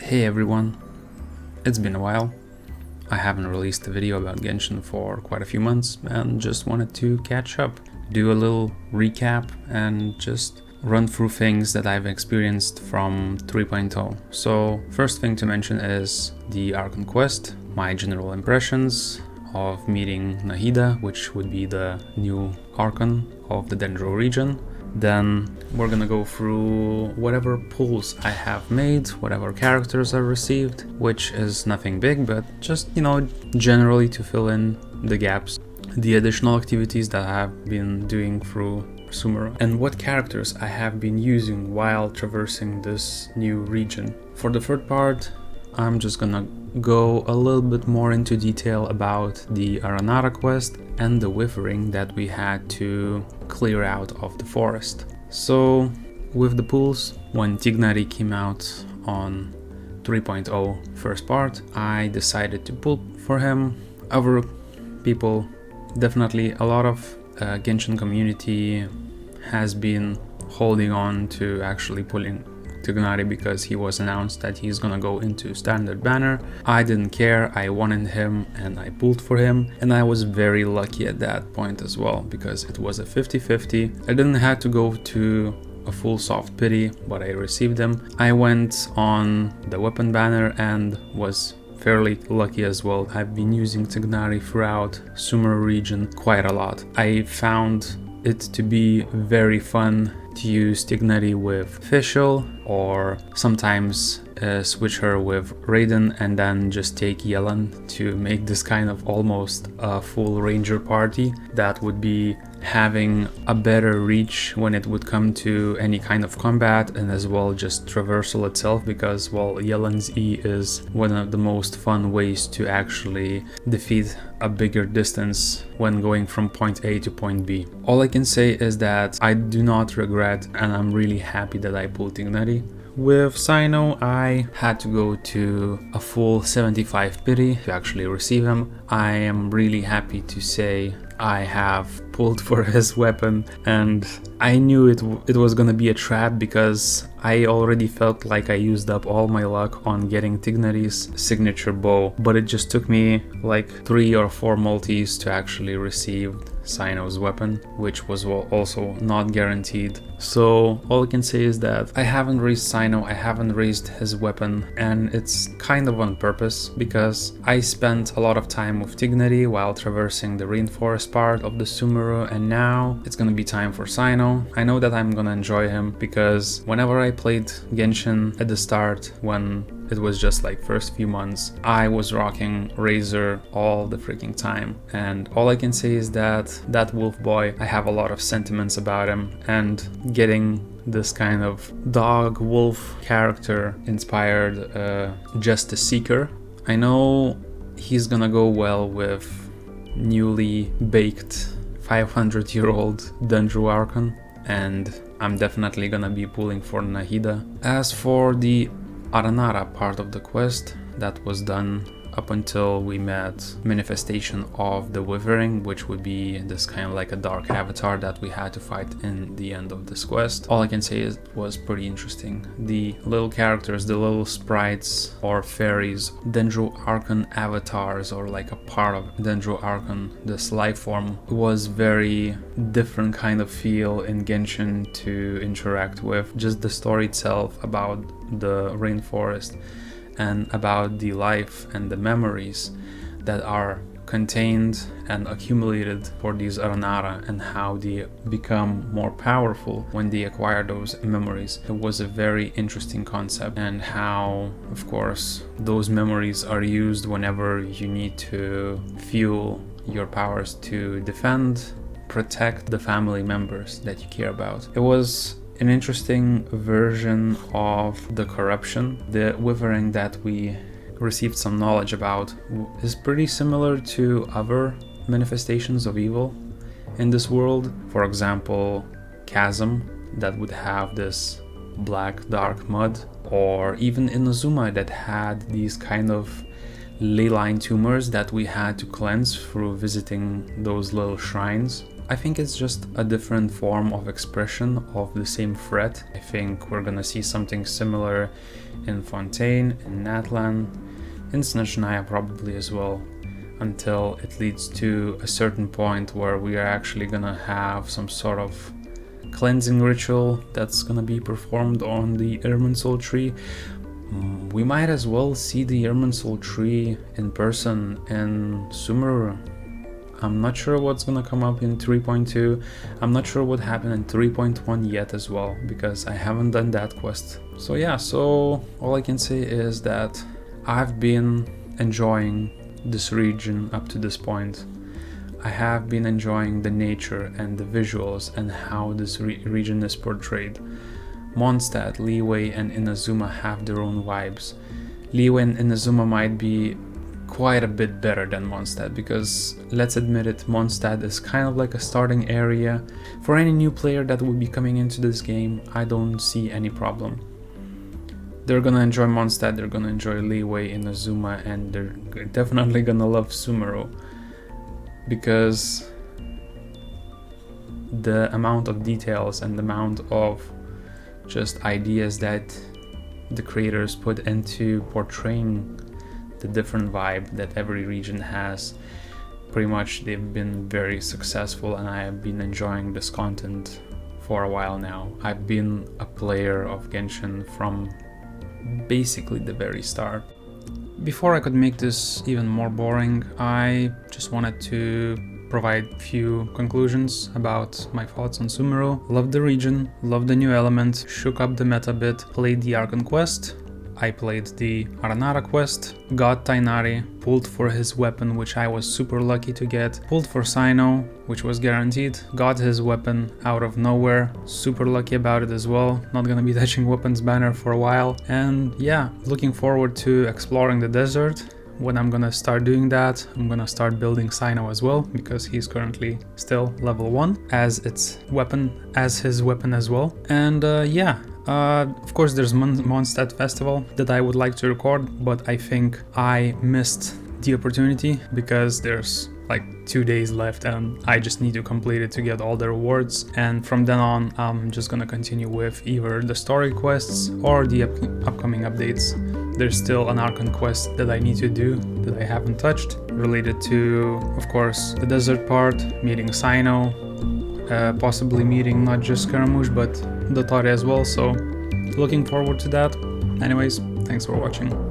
Hey everyone, it's been a while. I haven't released a video about Genshin for quite a few months and just wanted to catch up, do a little recap and just run through things that I've experienced from 3.0. So first thing to mention is the Archon quest, my general impressions of meeting Nahida, which would be the new Archon of the Dendro region. Then we're gonna go through whatever pulls I have made, whatever characters I received, which is nothing big, but just, generally to fill in the gaps. The additional activities that I have been doing through Sumeru, and what characters I have been using while traversing this new region. For the third part, I'm just gonna go a little bit more into detail about the Aranara quest and the withering that we had to clear out of the forest. So with the pulls, when Tignari came out on 3.0 first part, I decided to pull for him. Other people, definitely a lot of Genshin community has been holding on to actually pulling Tignari because he was announced that he's gonna go into standard banner. I didn't care, I wanted him and I pulled for him, and I was very lucky at that point as well because it was a 50-50. I didn't have to go to a full soft pity, but I received him. I went on the weapon banner and was fairly lucky as well. I've been using Tignari throughout Sumeru region quite a lot. I found it to be very fun to use Tignari with Fischl, or sometimes switch her with Raiden and then just take Yellen to make this kind of almost a full ranger party that would be having a better reach when it would come to any kind of combat, and as well just traversal itself, because Yellen's E is one of the most fun ways to actually defeat a bigger distance when going from point A to point B. All I can say is that I do not regret, and I'm really happy that I pulled Tignari. With Sino, I had to go to a full 75 pity to actually receive him. I am really happy to say I have pulled for his weapon, and I knew it was gonna be a trap because I already felt like I used up all my luck on getting Tignari's signature bow, but it just took me like 3 or 4 multis to actually receive Sino's weapon, which was also not guaranteed. So all I can say is that I haven't raised Sino, I haven't raised his weapon, and it's kind of on purpose because I spent a lot of time with Tignari while traversing the rainforest part of the Sumeru, and now it's gonna be time for Sino. I know that I'm gonna enjoy him because whenever I played Genshin at the start, when it was just like first few months, I was rocking Razor all the freaking time, and all I can say is that wolf boy, I have a lot of sentiments about him, and getting this kind of dog wolf character inspired Justice Seeker. I know he's gonna go well with newly baked 500-year-old Dendro Archon, and I'm definitely gonna be pulling for Nahida. As for the Aranara part of the quest, that was done up until we met Manifestation of the Withering, which would be this kind of like a dark avatar that we had to fight in the end of this quest. All I can say is it was pretty interesting. The little characters, the little sprites or fairies, Dendro Archon avatars, or like a part of Dendro Archon, this life form, was very different kind of feel in Genshin to interact with. Just the story itself about the rainforest and about the life and the memories that are contained and accumulated for these Aranara, and how they become more powerful when they acquire those memories. It was a very interesting concept, and how, of course, those memories are used whenever you need to fuel your powers to defend, protect the family members that you care about. It was an interesting version of the corruption. The withering that we received some knowledge about is pretty similar to other manifestations of evil in this world. For example, Chasm, that would have this black dark mud, or even Inazuma that had these kind of ley line tumors that we had to cleanse through visiting those little shrines. I think it's just a different form of expression of the same threat. I think we're gonna see something similar in Fontaine, in Natlan, in Snezhnaya probably as well, until it leads to a certain point where we are actually gonna have some sort of cleansing ritual that's gonna be performed on the Irminsul tree. We might as well see the Irminsul tree in person in Sumeru. I'm not sure what's gonna come up in 3.2. I'm not sure what happened in 3.1 yet as well, because I haven't done that quest. So yeah, so all I can say is that I've been enjoying this region up to this point. I have been enjoying the nature and the visuals and how this region is portrayed. Mondstadt, Liyue and Inazuma have their own vibes. Liyue and Inazuma might be quite a bit better than Mondstadt, because let's admit it, Mondstadt is kind of like a starting area. For any new player that will be coming into this game, I don't see any problem. They're gonna enjoy Mondstadt, they're gonna enjoy Liyue, Inazuma, and they're definitely gonna love Sumeru, because the amount of details and the amount of just ideas that the creators put into portraying the different vibe that every region has, pretty much they've been very successful, and I have been enjoying this content for a while now. I've been a player of Genshin from basically the very start. Before I could make this even more boring, I just wanted to provide a few conclusions about my thoughts on Sumeru. Loved the region, loved the new element, shook up the meta bit, played the Archon quest. I played the Aranara quest, got Tainari, pulled for his weapon, which I was super lucky to get, pulled for Sino, which was guaranteed, got his weapon out of nowhere, super lucky about it as well, not gonna be touching weapons banner for a while, and yeah, looking forward to exploring the desert. When I'm gonna start doing that, I'm gonna start building Sino as well, because he's currently still level 1 as his weapon as well. And yeah, of course there's Mondstadt Festival that I would like to record, but I think I missed the opportunity because there's like 2 days left and I just need to complete it to get all the rewards, and from then on I'm just gonna continue with either the story quests or the upcoming updates. There's still an Archon quest that I need to do that I haven't touched, related to, of course, the desert part, meeting Sino, possibly meeting not just Scaramouche but Dotari as well, so looking forward to that. Anyways, thanks for watching.